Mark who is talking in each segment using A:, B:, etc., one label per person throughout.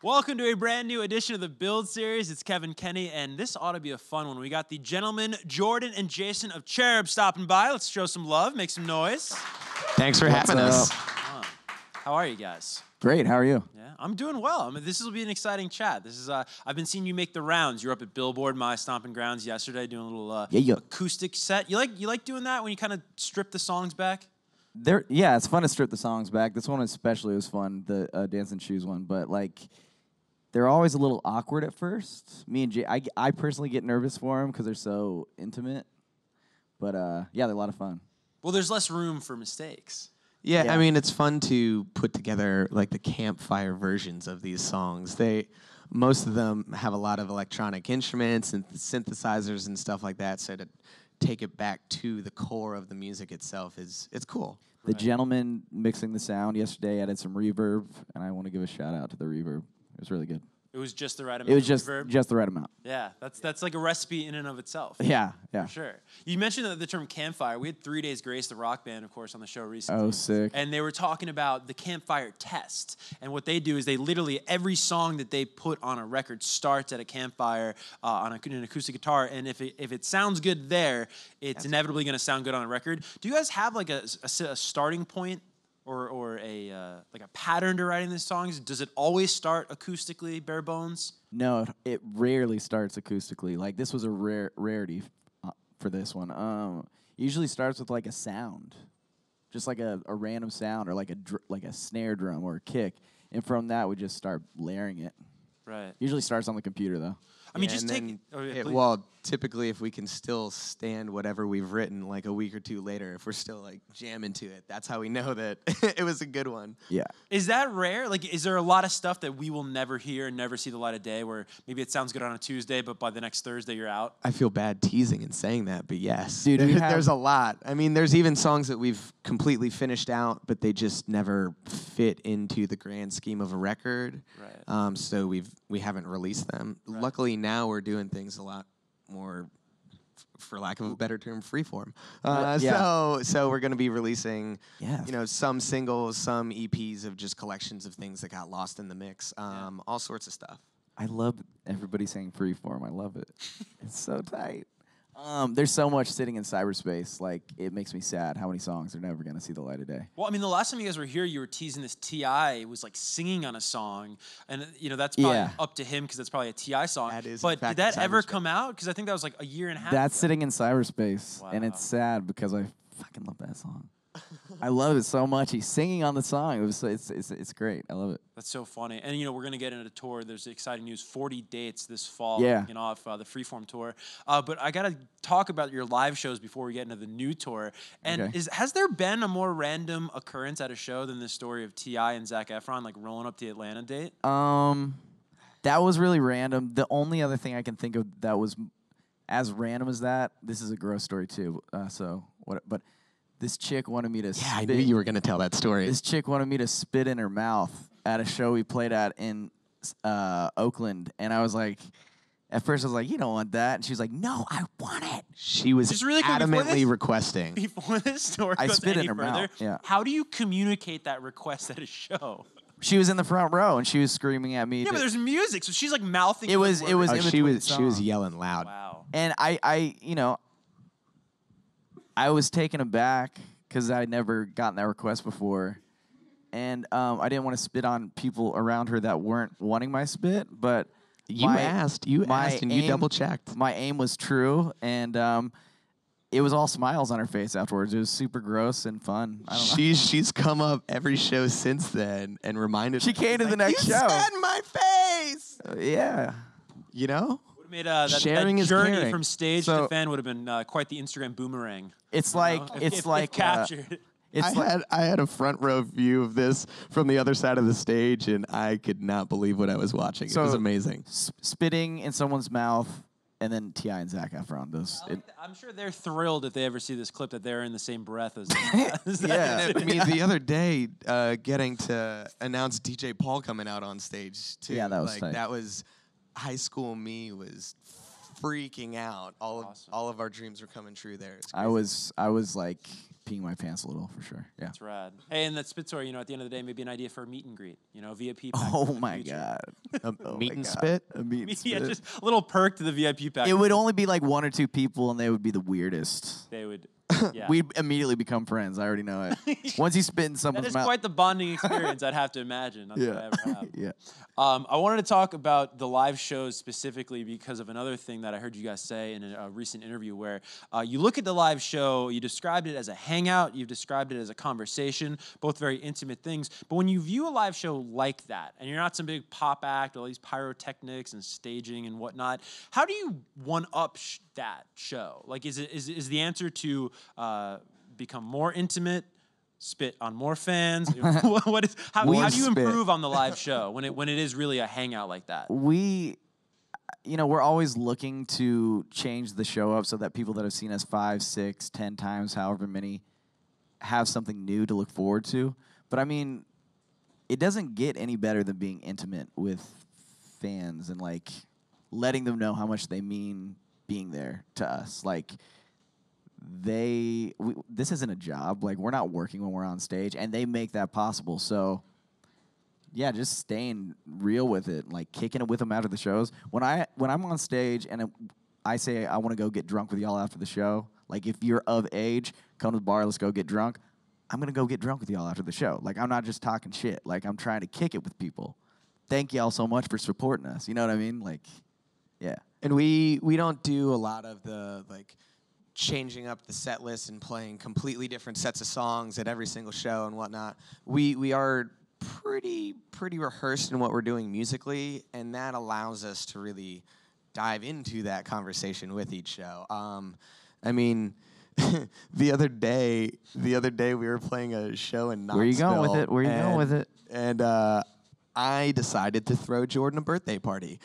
A: Welcome to a brand new edition of the Build Series. It's Kevin Kenny, and this ought to be a fun one. We got the gentlemen, Jordan and Jason of Cherub, stopping by. Let's show some love, make some noise.
B: Thanks for having us.
A: How are you guys?
C: Great. How are you?
A: Yeah, I'm doing well. I mean, this will be an exciting chat. This is I've been seeing you make the rounds. You were up at Billboard, my stomping grounds, yesterday, doing a little acoustic set. You like doing that when you kind of strip the songs back?
C: Yeah, it's fun to strip the songs back. This one especially was fun, the Dancin Shoes one. But like, they're always a little awkward at first. Me and Jay, I personally get nervous for them because they're so intimate. But yeah, they're a lot of fun.
A: Well, there's less room for mistakes.
B: Yeah, I mean, it's fun to put together like the campfire versions of these songs. Most of them have a lot of electronic instruments and synthesizers and stuff like that. So to take it back to the core of the music itself it's cool.
C: The gentleman mixing the sound yesterday added some reverb, and I want to give a shout out to the reverb. It was really good.
A: It was just the right amount.
C: It was
A: of reverb?
C: just the right amount.
A: Yeah, that's like a recipe in and of itself.
C: Yeah.
A: For sure. You mentioned the term campfire. We had 3 Days Grace, the rock band, of course, on the show recently.
C: Oh, sick.
A: And they were talking about the Campfire Test. And what they do is they literally, every song that they put on a record starts at a campfire on an acoustic guitar. And if it sounds good there, it's inevitably going to sound good on a record. Do you guys have like a starting point? Or a pattern to writing these songs? Does it always start acoustically, bare bones?
C: No, it rarely starts acoustically. Like, this was a rarity for this one. Usually starts with like a sound, just like a random sound, or like a snare drum or a kick, and from that we just start layering it.
A: Right.
C: Usually starts on the computer though.
A: I mean, just take.
B: Well, typically, if we can still stand whatever we've written, like a week or two later, if we're still like jamming to it, that's how we know that it was a good one.
C: Yeah.
A: Is that rare? Like, is there a lot of stuff that we will never hear and never see the light of day, where maybe it sounds good on a Tuesday, but by the next Thursday you're out?
B: I feel bad teasing and saying that, but yes,
C: dude,
B: there's a lot. I mean, there's even songs that we've completely finished out, but they just never fit into the grand scheme of a record.
A: Right.
B: So we haven't released them.
A: Right.
B: Luckily, now we're doing things a lot more, for lack of a better term, freeform. So we're going to be releasing, some singles, some EPs of just collections of things that got lost in the mix, all sorts of stuff.
C: I love everybody saying freeform. I love it. It's so tight. There's so much sitting in cyberspace. Like, it makes me sad how many songs are never going to see the light of day.
A: Well, I mean, the last time you guys were here, you were teasing this T.I. was like singing on a song, and that's probably up to him because that's probably a T.I. song.
B: That is,
A: but did that ever come out? Because I think that was like a year and a half
C: That's
A: ago.
C: sitting in cyberspace, and it's sad because I fucking love that song. I love it so much. He's singing on the song. It's great. I love it.
A: That's so funny. And, we're going to get into the tour. There's exciting news. 40 dates this fall kicking off the Freeform tour. But I got to talk about your live shows before we get into the new tour. And has there been a more random occurrence at a show than this story of T.I. and Zac Efron, like, rolling up the Atlanta date?
C: That was really random. The only other thing I can think of that was as random as that, this is a gross story too. But this chick wanted me to spit.
B: I knew you were going to tell that story.
C: This chick wanted me to spit in her mouth at a show we played at in Oakland. And I was like, at first I was like, you don't want that. And she was like, no, I want it.
B: She was adamantly requesting.
A: Before this story
C: I
A: goes
C: spit
A: any
C: in her
A: further,
C: mouth. Yeah.
A: How do you communicate that request at a show?
C: She was in the front row and she was screaming at me.
A: Yeah, but there's music, so she's like mouthing.
C: She
B: was yelling loud.
A: Wow.
C: And I was taken aback because I'd never gotten that request before. And I didn't want to spit on people around her that weren't wanting my spit, but
B: you asked and you double-checked.
C: My aim was true, and it was all smiles on her face afterwards. It was super gross and fun. I don't know.
B: She's come up every show since then and reminded
C: She came to the next show.
B: You spit in my face!
C: Yeah.
B: You know?
A: Made that
B: Sharing is
A: journey
B: caring.
A: from stage to fan would have been quite the Instagram boomerang.
C: It's like
A: if captured.
B: I had a front row view of this from the other side of the stage, and I could not believe what I was watching.
C: So,
B: it was amazing.
C: Spitting in someone's mouth, and then T.I. and Zac Efron.
A: I'm sure they're thrilled if they ever see this clip that they're in the same breath as.
B: Yeah, I mean, the other day, getting to announce DJ Paul coming out on stage too.
C: Yeah, that was tight.
B: That was high school me was freaking out. All of our dreams were coming true there. It's
C: I was like peeing my pants a little for sure. Yeah.
A: That's rad. Hey, and that Spittour, at the end of the day, maybe an idea for a meet and greet. VIP pack.
C: Oh my god.
B: Meet and spit.
C: A meet and
A: Yeah,
C: spit.
A: just a little perk to the VIP pack.
C: It would only be like 1 or 2 people, and they would be the weirdest.
A: They would. Yeah.
C: We'd immediately become friends. I already know it. Once you spit in
A: That
C: someone's
A: is
C: mouth.
A: quite the bonding experience, I'd have to imagine. Not that I ever have.
C: Yeah.
A: I wanted to talk about the live shows specifically because of another thing that I heard you guys say in a recent interview where you look at the live show, you described it as a hangout, you've described it as a conversation, both very intimate things. But when you view a live show like that, and you're not some big pop act, all these pyrotechnics and staging and whatnot, how do you one-up that show? Like, is the answer to become more intimate, spit on more fans? How do you improve on the live show when it is really a hangout like that?
C: We're always looking to change the show up so that people that have seen us 5, 6, 10 times, however many, have something new to look forward to. But I mean, it doesn't get any better than being intimate with fans and like letting them know how much they mean being there to us. Like, this isn't a job. Like, we're not working when we're on stage, and they make that possible. So, yeah, just staying real with it, like kicking it with them after the shows. When I'm on stage and I say I want to go get drunk with y'all after the show, like if you're of age, come to the bar, let's go get drunk. I'm gonna go get drunk with y'all after the show. Like, I'm not just talking shit. Like, I'm trying to kick it with people. Thank y'all so much for supporting us. You know what I mean? Like, yeah.
B: And we don't do a lot of the like changing up the set list and playing completely different sets of songs at every single show and whatnot. We are pretty rehearsed in what we're doing musically, and that allows us to really dive into that conversation with each show. I mean, the other day we were playing a show in Nashville.
C: Where you going with it? Where you going with it?
B: And I decided to throw Jordan a birthday party.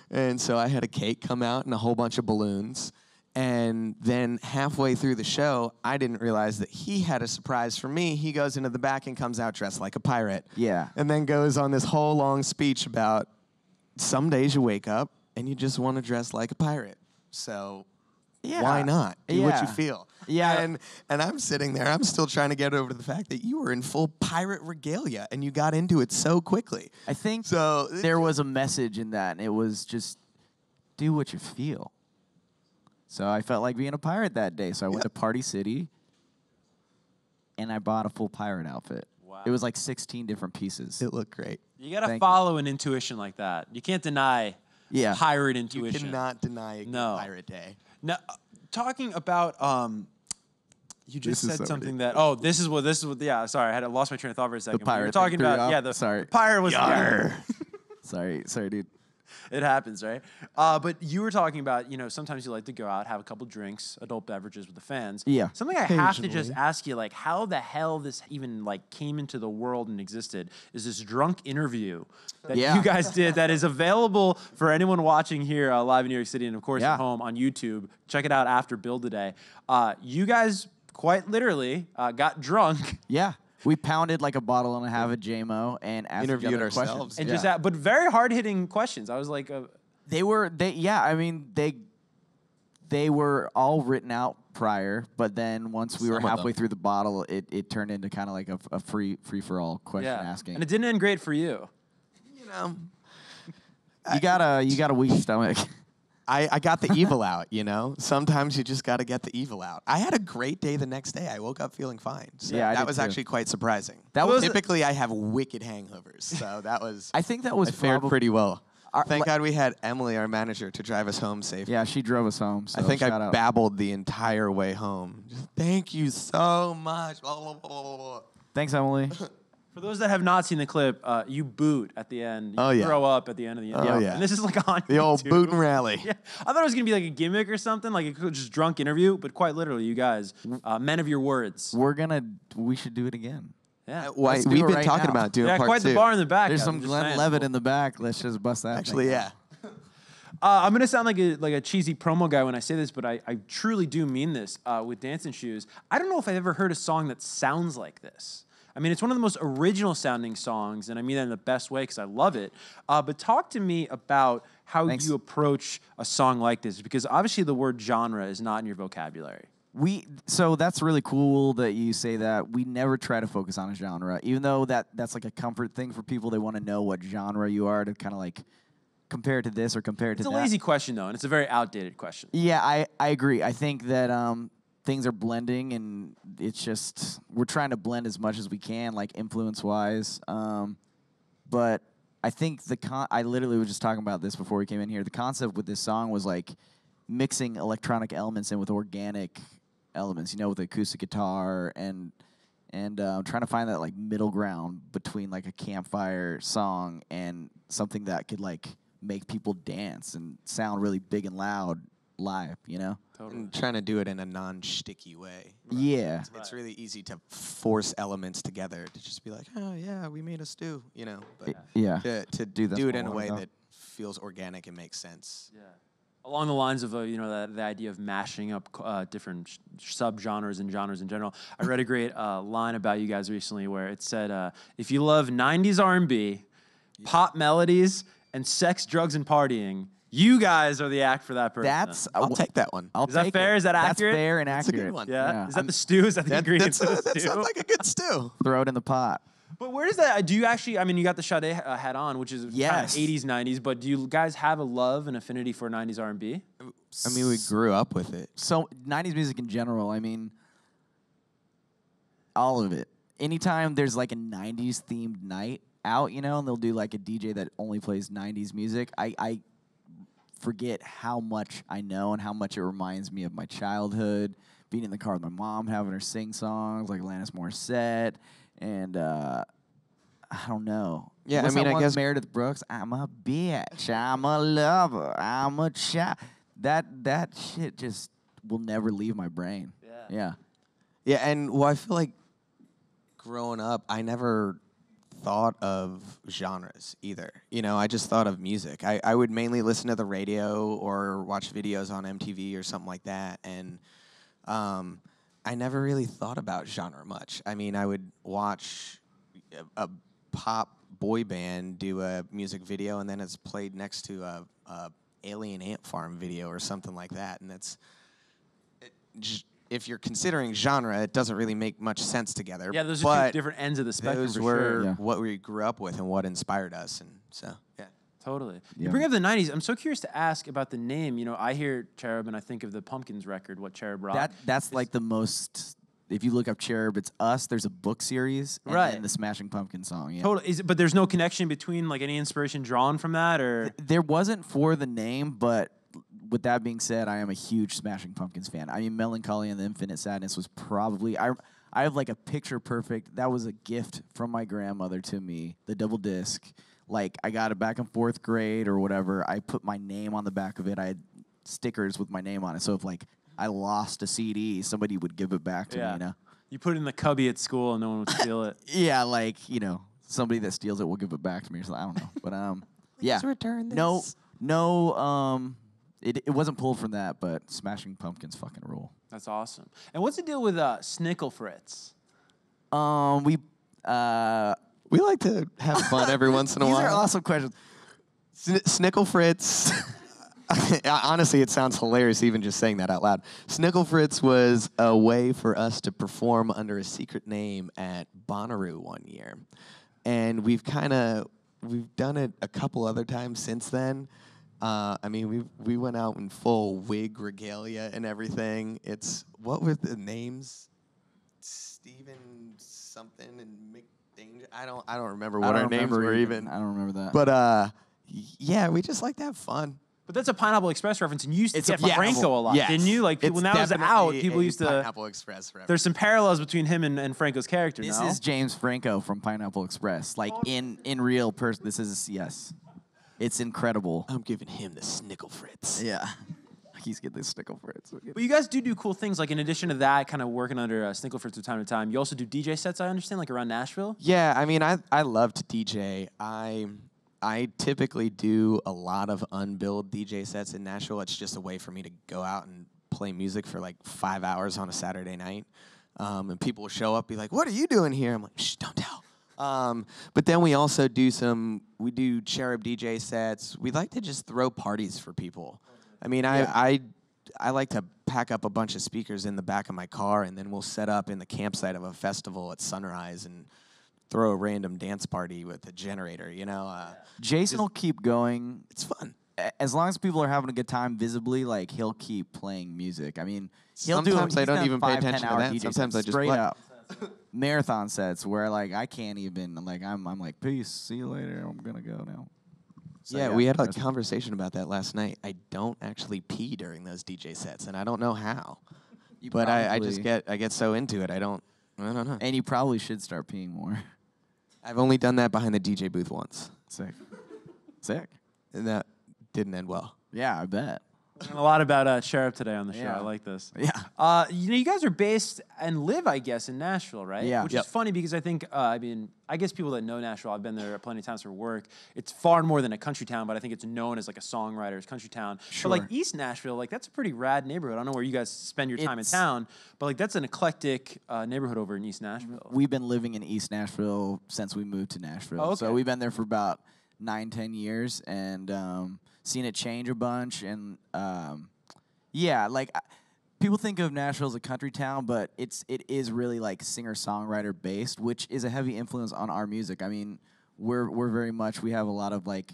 B: And so I had a cake come out and a whole bunch of balloons. And then halfway through the show, I didn't realize that he had a surprise for me. He goes into the back and comes out dressed like a pirate.
C: Yeah.
B: And then goes on this whole long speech about some days you wake up and you just want to dress like a pirate. So why not? Do what you feel.
C: Yeah.
B: And I'm sitting there, I'm still trying to get over the fact that you were in full pirate regalia and you got into it so quickly.
C: I think there was a message in that, and it was just do what you feel. So I felt like being a pirate that day. So I went to Party City, and I bought a full pirate outfit.
A: Wow.
C: It was like 16 different pieces.
B: It looked great.
A: You got to follow an intuition like that. You can't deny pirate intuition.
B: You cannot deny a good pirate day.
A: Now, talking about, you just said something that, sorry, I lost my train of thought for a second.
C: The pirate.
A: We were talking about, the pirate was,
C: Sorry, dude.
A: It happens, right? But you were talking about, sometimes you like to go out, have a couple drinks, adult beverages with the fans.
C: Yeah.
A: Something I have to just ask you, like, how the hell this even, like, came into the world and existed is this drunk interview that you guys did that is available for anyone watching here live in New York City and, of course, at home on YouTube. Check it out after Build Today. You guys quite literally got drunk.
C: Yeah. We pounded like a bottle and a half of JMO and asked
B: interviewed
C: ourselves.
A: And but very hard-hitting questions. I was like...
C: They were all written out prior, but then once we were halfway through the bottle, it turned into kind of like a free-for-all question asking.
A: And it didn't end great for you.
C: You got a weak stomach.
B: I got the evil out, Sometimes you just got to get the evil out. I had a great day the next day. I woke up feeling fine. So that was actually quite surprising. Typically I have wicked hangovers, so that was.
C: I think that was
B: fared pretty well. Thank God we had Emily, our manager, to drive us home safely.
C: Yeah, she drove us home. So
B: I think I babbled the entire way home. Just, thank you so much. Blah, blah, blah, blah, blah.
C: Thanks, Emily.
A: For those that have not seen the clip, you boot at the end. You throw up at the end of the end. And this is like on
B: the old boot and rally.
A: Yeah. I thought it was going to be like a gimmick or something, like a just drunk interview, but quite literally, you guys, men of your words.
C: We should do it again.
A: Yeah.
B: We've been talking about doing part 2.
A: Quite the bar in the back.
C: There's some Glenn Levitt in the back. Let's just bust that.
B: Actually, yeah.
A: I'm going to sound like a cheesy promo guy when I say this, but I truly do mean this with Dancin Shoes. I don't know if I've ever heard a song that sounds like this. I mean, it's one of the most original sounding songs, and I mean that in the best way because I love it. But talk to me about how
C: Thanks.
A: you approach a song like this, because obviously the word genre is not in your vocabulary.
C: So that's really cool that you say that. We never try to focus on a genre, even though that's like a comfort thing for people. They want to know what genre you are to kind of like compare it to this or compare it to that.
A: It's a lazy question, though, and it's a very outdated question.
C: Yeah, I agree. I think that things are blending, and it's just we're trying to blend as much as we can, like influence-wise. But I think I literally was just talking about this before we came in here. The concept with this song was like mixing electronic elements in with organic elements, with the acoustic guitar and trying to find that like middle ground between like a campfire song and something that could like make people dance and sound really big and loud live,
A: Totally.
B: And trying to do it in a non-sticky way.
C: Yeah.
B: It's really easy to force elements together to just be like, oh yeah, we made a stew, But
C: Yeah.
B: to
C: Do
B: do it
C: that's
B: in a
C: what
B: way
C: we're about.
B: that feels organic and makes sense.
A: Yeah. Along the lines of the idea of mashing up different subgenres and genres in general, I read a great line about you guys recently where it said, if you love 90s R&B, pop melodies, and sex, drugs, and partying, you guys are the act for that person.
B: I'll take that one.
C: I'll
A: Is that
C: take
A: fair?
C: it.
A: Is that
C: That's
A: accurate?
C: fair and
B: That's a good
C: accurate.
B: one.
A: Yeah. Is that the stew? Is that the ingredients of the
B: that
A: stew?
B: sounds like a good stew.
C: Throw it in the pot.
A: But where does that? Do you actually? I mean, you got the Sade hat on, which is kind of
C: Yes.
A: 80s, 90s. But do you guys have a love and affinity for 90s R&B?
B: I mean, we grew up with it.
C: So 90s music in general, I mean, all of it. Anytime there's like a 90s themed night out, and they'll do like a DJ that only plays 90s music, I forget how much I know and how much it reminds me of my childhood, being in the car with my mom, having her sing songs like Alanis Morissette, and I don't know.
B: Yeah,
C: What's
B: I mean,
C: that
B: I
C: one,
B: guess-
C: Meredith Brooks, I'm a bitch, I'm a lover, I'm a child. That shit just will never leave my brain. Yeah.
B: Yeah, and I feel like growing up, I never thought of genres either. I just thought of music. I would mainly listen to the radio or watch videos on MTV or something like that, and I never really thought about genre much. I mean, I would watch a pop boy band do a music video, and then it's played next to a Alien Ant Farm video or something like that, and if you're considering genre, it doesn't really make much sense together.
A: Yeah, those are
B: but
A: two different ends of the spectrum
B: those
A: for
B: were
A: sure.
C: Yeah.
B: what we grew up with and what inspired us, and so yeah.
A: Totally. You
C: Yeah.
A: bring up the 90s. I'm so curious to ask about the name. I hear Cherub and I think of the Pumpkins record, What Cherub Rock.
C: That's like the most. If you look up Cherub, it's us. There's a book series, and
A: Right.
C: then the Smashing Pumpkins song. Yeah.
A: Totally. But there's no connection between like any inspiration drawn from that, or
C: There wasn't for the name, but with that being said, I am a huge Smashing Pumpkins fan. I mean, Melancholy and the Infinite Sadness was probably I have like a picture perfect. That was a gift from my grandmother to me. The double disc. Like I got it back in 4th grade or whatever. I put my name on the back of it. I had stickers with my name on it. So if like I lost a CD, somebody would give it back to me.
A: you put it in the cubby at school and no one would steal it.
C: Yeah, like somebody that steals it will give it back to me or something. I don't know, but yeah.
B: return this.
C: No. It wasn't pulled from that, but Smashing Pumpkins fucking rule.
A: That's awesome. And what's the deal with Snickle Fritz?
B: We like to have fun every once in a
C: These
B: while.
C: are awesome questions.
B: Snickle Fritz. Honestly, it sounds hilarious even just saying that out loud. Snickle Fritz was a way for us to perform under a secret name at Bonnaroo one year. And we've done it a couple other times since then. I mean, we went out in full wig regalia and everything. What were the names? Steven something and Mick Danger. I don't remember what our names were even.
C: I don't remember that.
B: But yeah, we just like to have fun.
A: But that's a Pineapple Express reference, and you used to
C: It's a
A: get Franco a lot,
B: Yes.
A: didn't you? Like
B: It's
A: when that was out,
B: definitely
A: people
B: a
A: used to.
B: Pineapple Express reference.
A: There's some parallels between him and Franco's character.
C: This
A: no?
C: is James Franco from Pineapple Express. Like in real person. This is yes. It's incredible.
B: I'm giving him the Snickle Fritz.
C: Yeah. He's getting the Snickle for it. So
A: But you guys do cool things. Like in addition to that, kind of working under Snickle Fritz from time to time. You also do DJ sets, I understand, like around Nashville.
B: Yeah, I mean, I love to DJ. I typically do a lot of unbilled DJ sets in Nashville. It's just a way for me to go out and play music for like 5 hours on a Saturday night. And people will show up, be like, "What are you doing here?" I'm like, "Shh, don't tell." But then we also do Cherub DJ sets. We like to just throw parties for people. I mean, I like to pack up a bunch of speakers in the back of my car, and then we'll set up in the campsite of a festival at sunrise and throw a random dance party with a generator, you know?
C: Jason will keep going.
B: It's fun.
C: As long as people are having a good time visibly, like, he'll keep playing music. I mean, sometimes
B: I don't even pay attention to that.
C: DJ
B: Sometimes I just
C: straight
B: play.
C: up marathon sets where, like, I can't even, like, I'm like, peace, see you later, I'm gonna go now. So,
B: yeah, we had a conversation about that last night. I don't actually pee during those DJ sets, and I don't know how. But I just get so into it. I don't know.
C: And you probably should start peeing more.
B: I've only done that behind the DJ booth once.
C: Sick.
B: And that didn't end well.
C: Yeah, I bet.
A: A lot about Cherub today on the show.
C: Yeah.
A: I like this.
C: Yeah.
A: You guys are based and live, I guess, in Nashville, right?
C: Yeah.
A: Which is funny because I think, I guess people that know Nashville, I've been there plenty of times for work. It's far more than a country town, but I think it's known as like a songwriter's country town.
C: Sure.
A: But like East Nashville, like that's a pretty rad neighborhood. I don't know where you guys spend your time in town, but like that's an eclectic neighborhood over in East Nashville.
C: We've been living in East Nashville since we moved to Nashville.
A: Oh, okay.
C: So we've been there for about 9-10 years and seen it change a bunch. And yeah, like people think of Nashville as a country town, but it is really like singer-songwriter based, which is a heavy influence on our music. I mean, we're very much, we have a lot of like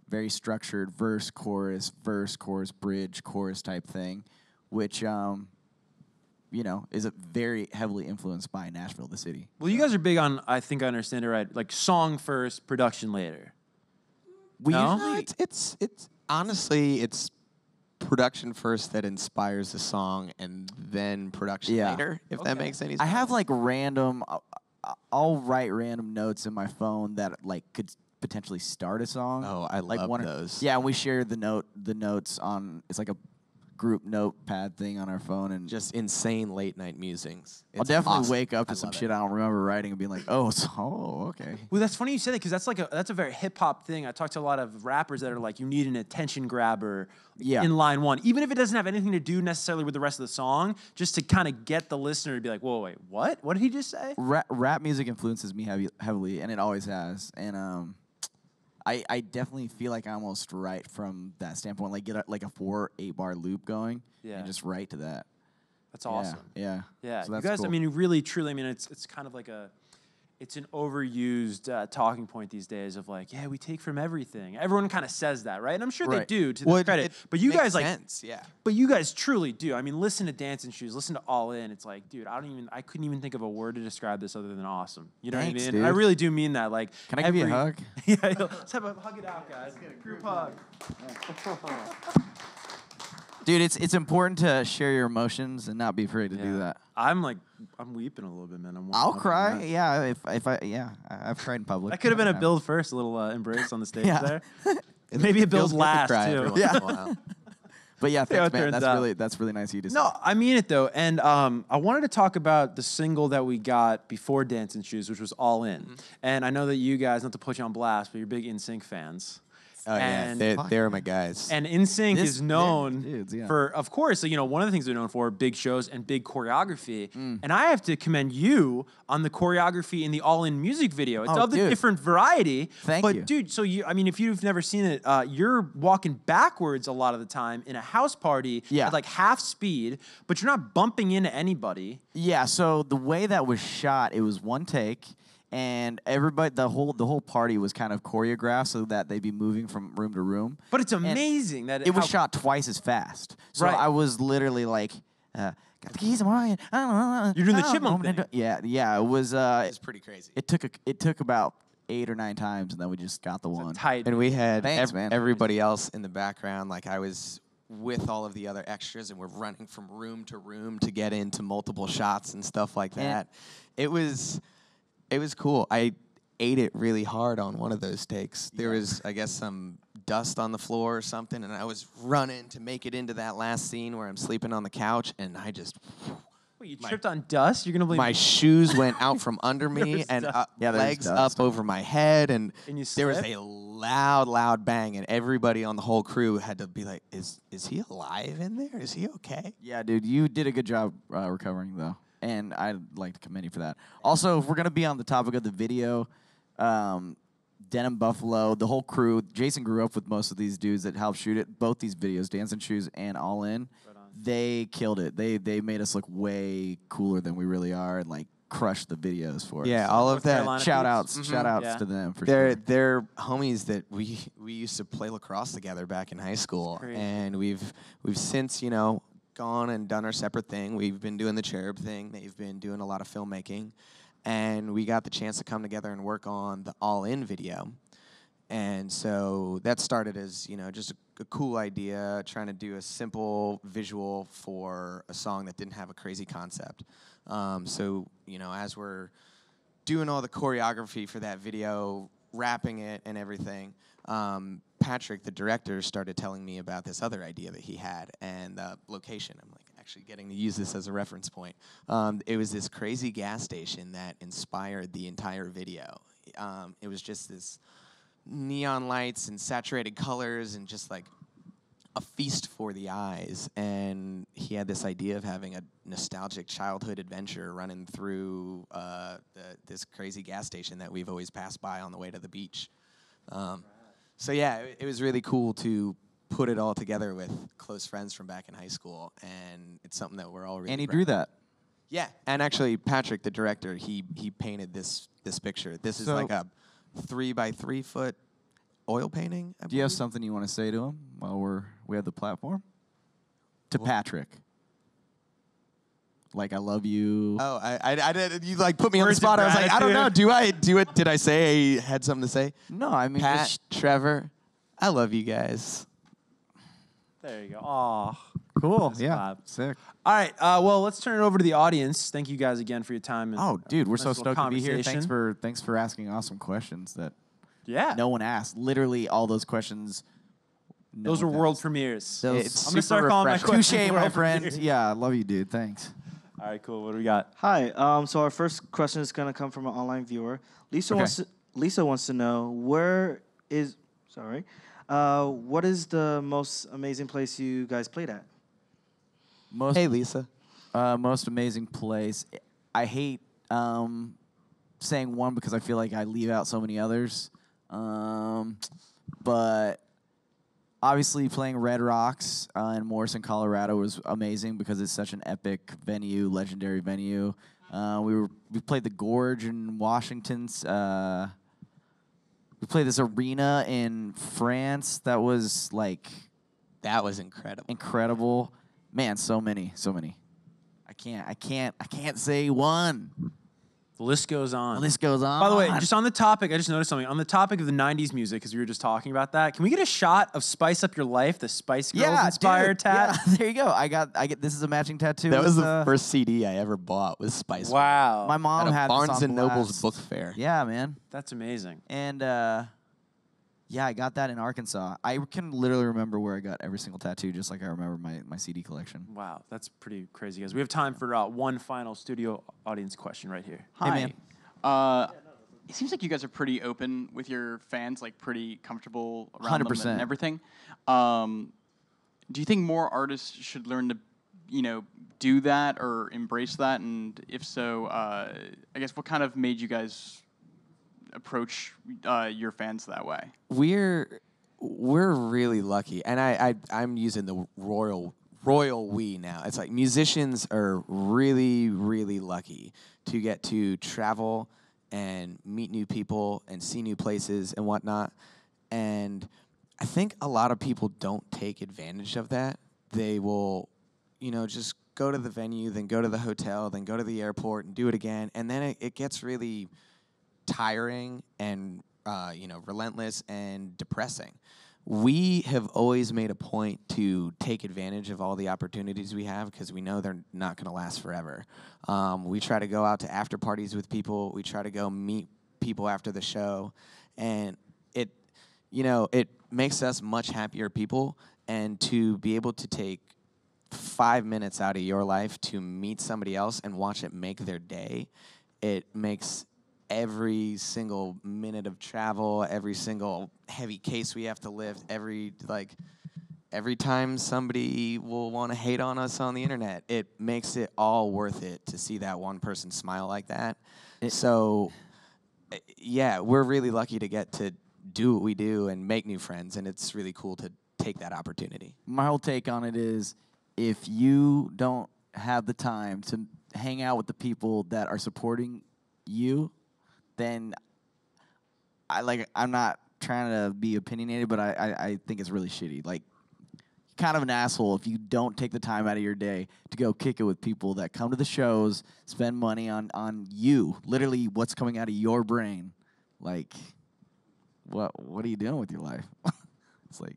C: very structured verse, chorus, bridge, chorus type thing, which you know, is a very heavily influenced by Nashville, the city.
A: Well, you guys are big on, I think I understand it right, like song first, production later.
C: We
A: No?
C: usually
B: It's honestly, it's production first that inspires the song, and then production later, if that makes any sense.
C: I have like random, I'll write random notes in my phone that like could potentially start a song.
B: Oh, I
C: like
B: love those.
C: Yeah, and we share the notes on, it's like a group notepad thing on our phone, and
B: Just insane late night musings.
C: I'll
B: It's
C: definitely
B: awesome.
C: wake up to
B: I
C: some
B: love
C: shit
B: it.
C: I don't remember writing and being like, okay.
A: Well, that's funny you say that because that's a very hip hop thing. I talk to a lot of rappers that are like, you need an attention grabber in line one, even if it doesn't have anything to do necessarily with the rest of the song, just to kind of get the listener to be like, whoa, wait, what? What did he just say?
C: Rap music influences me heavily, and it always has. And I definitely feel like I almost write from that standpoint, like get like a 4-8 bar loop going, and just write to that.
A: That's awesome.
C: Yeah.
A: Yeah,
C: So
A: you
C: that's
A: guys.
C: cool.
A: I mean, really, truly. I mean, it's kind of like it's an overused talking point these days of like, yeah, we take from everything. Everyone kind of says that, right? And I'm sure they
C: Right.
A: do to their credit. But you
B: makes
A: guys like,
B: sense, yeah.
A: but you guys truly do. I mean, listen to Dancin Shoes, listen to All In. It's like, dude, I couldn't even think of a word to describe this other than awesome. You know
C: Thanks,
A: what I mean?
C: dude.
A: I really do mean that. Like,
C: Can I give you a hug?
A: Yeah, let's have a hug it out, guys. Group hug.
C: Dude, it's important to share your emotions and not be afraid to do that.
A: I'm weeping a little bit, man.
C: I'll cry. Yeah, I've cried in public.
A: That could have been a build first, a little embrace on the stage
C: Yeah.
A: there. Maybe a build
B: Feels good to
A: last
B: cry
A: too.
B: every once in a while.
C: But yeah,
A: See how
C: thanks,
A: it
C: man.
A: turns out.
C: That's really nice of you to say.
A: No, I mean it though, and I wanted to talk about the single that we got before Dancin Shoes, which was All In. And I know that you guys, not to put you on blast, but you're big NSYNC fans.
B: Oh
A: And-
B: yeah, they're my guys.
A: And NSYNC is known
C: dudes, yeah.
A: for, of course, you know, one of the things they're known for, big shows and big choreography. And I have to commend you on the choreography in the All In music video. It's
C: Oh,
A: of the
C: dude.
A: different variety.
C: Thank
A: but
C: you.
A: dude, so I mean, if you've never seen it, you're walking backwards a lot of the time in a house party at like half speed, but you're not bumping into anybody.
C: Yeah, so the way that was shot, it was one take, and everybody, the whole party was kind of choreographed so that they'd be moving from room to room.
A: But it's amazing that
C: It was shot twice as fast. So
A: Right.
C: I was literally like, got the keys in my hand.
A: You're doing the chipmunk thing.
C: Yeah. It was.
B: It's pretty crazy.
C: It took about 8 or 9 times, and then we just got the one.
A: tight.
B: And we had
C: Thanks, man.
B: everybody else in the background. Like I was with all of the other extras, and we're running from room to room to get into multiple shots and stuff like that. It was cool. I ate it really hard on one of those takes. There was, I guess, some dust on the floor or something, and I was running to make it into that last scene where I'm sleeping on the couch, and I just...
A: Wait, you tripped on dust? You're going to believe
B: My shoes went out from under me
A: There's
B: and
A: dust.
C: Yeah, there's
B: legs
C: dust.
B: up over my head, and
A: you
B: there was
A: slipped?
B: a loud bang, and everybody on the whole crew had to be like, is he alive in there? Is he okay?
C: Yeah, dude, you did a good job recovering, though. And I'd like to commend you for that. Also, if we're going to be on the topic of the video, Denim Buffalo, the whole crew. Jason grew up with most of these dudes that helped shoot it. Both these videos, Dancin Shoes and All In, they killed it. They made us look way cooler than we really are, and like crushed the videos for us.
B: Yeah, all of that.
A: Carolina
C: Shout
A: peeps?
C: outs, shout outs
A: Yeah.
C: to them for
B: They're
C: sure.
B: they're homies that we used to play lacrosse together back in high school,
A: Crazy.
B: and we've since gone and done our separate thing. We've been doing the Cherub thing. They've been doing a lot of filmmaking, and we got the chance to come together and work on the All In video. And so that started as just a cool idea, trying to do a simple visual for a song that didn't have a crazy concept. So as we're doing all the choreography for that video, rapping it and everything, Patrick, the director, started telling me about this other idea that he had and the location. I'm like, actually getting to use this as a reference point. It was this crazy gas station that inspired the entire video. It was just this neon lights and saturated colors and just like a feast for the eyes. And he had this idea of having a nostalgic childhood adventure running through this crazy gas station that we've always passed by on the way to the beach. So yeah, it was really cool to put it all together with close friends from back in high school, and it's something that we're all really
C: And he
B: proud
C: drew
B: of.
C: that.
B: Yeah, and actually Patrick, the director, he painted this picture. This is
C: So-
B: like a 3 by 3 foot oil painting. I
C: Do you have
B: believe.
C: something you want to say to him while we have the platform? To Patrick. Like, I love you.
B: Oh, I did. You like put me on the
A: Words of
B: spot. I was like, I don't know.
A: gratitude.
B: Did I say I had something to say?
C: No, I mean,
B: Pat,
C: just-
B: Trevor, I love you guys.
A: There you go. Aw.
C: cool.
A: Nice
C: Yeah,
A: vibe.
C: sick.
A: All right. Well, let's turn it over to the audience. Thank you guys again for your time. And,
C: Oh, dude, we're
A: nice
C: so
A: little
C: stoked to be here.
A: conversation.
C: Thanks for asking awesome questions that
A: Yeah.
C: no one asked. Literally, all those questions. no
A: Those were
C: one
A: world
C: asked.
A: premieres.
C: It's
A: I'm gonna start calling my
C: refreshing.
A: questions
C: Touche, my
A: world
C: friend.
A: premieres.
C: Yeah, I love you, dude. Thanks.
A: All right, cool. What do we got?
D: Hi. So our first question is gonna come from an online viewer. Lisa
C: Okay.
D: wants to know what is the most amazing place you guys played at?
C: Most
B: Hey, Lisa.
C: most amazing place. I hate saying one because I feel like I leave out so many others. But obviously playing Red Rocks in Morrison, Colorado was amazing because it's such an epic venue, legendary venue. We played the Gorge in Washington. We played this arena in France that was like
B: That was incredible.
C: incredible. Man, so many. I can't say one.
A: The list goes on.
C: The list goes on.
A: By the way, just on the topic, I just noticed something. On the topic of the 90s music, because we were just talking about that, can we get a shot of Spice Up Your Life, the Spice Girls inspired
C: dude,
A: tat?
C: Yeah, there you go. I get this is a matching tattoo.
B: That was
C: with,
B: the first CD I ever bought was Spice.
A: Wow.
C: My mom
B: At a
C: had
B: Barnes
C: this on
B: and Noble's
C: blast.
B: book fair.
C: Yeah, man.
A: That's amazing.
C: And yeah, I got that in Arkansas. I can literally remember where I got every single tattoo, just like I remember my CD collection.
A: Wow, that's pretty crazy, guys. We have time for one final studio audience question right here.
C: Hey, man.
E: It seems like you guys are pretty open with your fans, like pretty comfortable around them
C: 100%.
E: and everything. Do you think more artists should learn to, do that or embrace that? And if so, I guess what kind of made you guys approach your fans that way?
B: We're really lucky, and I'm using the royal we now. It's like musicians are really, really lucky to get to travel and meet new people and see new places and whatnot. And I think a lot of people don't take advantage of that. They will, just go to the venue, then go to the hotel, then go to the airport and do it again. And then it gets really tiring and, relentless and depressing. We have always made a point to take advantage of all the opportunities we have because we know they're not going to last forever. We try to go out to after parties with people. We try to go meet people after the show, and it makes us much happier people. And to be able to take 5 minutes out of your life to meet somebody else and watch it make their day, it makes every single minute of travel, every single heavy case we have to lift, every time somebody will want to hate on us on the internet, it makes it all worth it to see that one person smile like that. So yeah, we're really lucky to get to do what we do and make new friends, and it's really cool to take that opportunity.
C: My whole take on it is, if you don't have the time to hang out with the people that are supporting you, then I'm not trying to be opinionated, but I think it's really shitty. Like, kind of an asshole if you don't take the time out of your day to go kick it with people that come to the shows, spend money on you, literally what's coming out of your brain. Like, what are you doing with your life? It's like,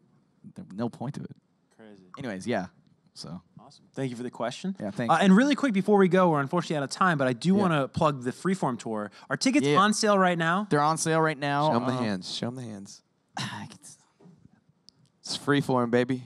C: there's no point to it.
A: Crazy.
C: Anyways, yeah. So
A: Awesome. Thank you for the question.
C: Yeah, thanks.
A: And really quick before we go, we're unfortunately out of time, but I do want to plug the Freeform tour. Are tickets on sale right now?
C: They're on sale right now.
B: Show them the hands. Show them the hands. It's Freeform, baby.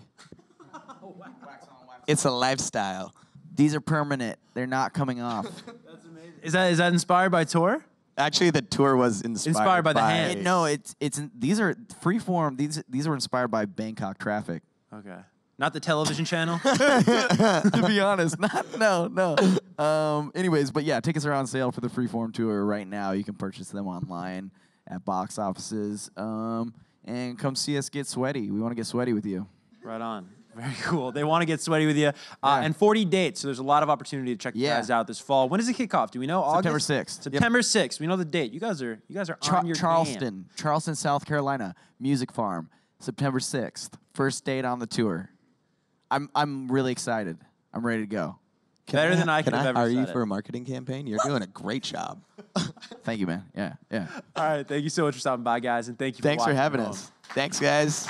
B: It's a lifestyle.
C: These are permanent. They're not coming off.
A: That's amazing. Is that inspired by tour?
B: Actually, the tour was inspired
A: by the hand.
C: No, these are Freeform. These were inspired by Bangkok traffic.
A: Okay. Not the television channel?
C: To be honest, no. Anyways, but yeah, tickets are on sale for the Freeform tour right now. You can purchase them online at box offices. And come see us get sweaty. We want to get sweaty with you.
A: Right on. Very cool. They want to get sweaty with you. And 40 dates, so there's a lot of opportunity to check you guys out this fall. When does it kick off? Do we know?
C: September
A: August?
C: 6th.
A: September 6th. We know the date. You guys are on your
C: Charleston, South Carolina, Music Farm, September 6th. First date on the tour. I'm really excited. I'm ready to go.
A: Better than I could have ever
B: hire
A: said
B: you
A: it.
B: for a marketing campaign? You're doing a great job.
C: Thank you, man. Yeah.
A: All right. Thank you so much for stopping by, guys, and thank you
B: Thanks for
A: watching
B: having
A: at home.
B: us. Thanks, guys.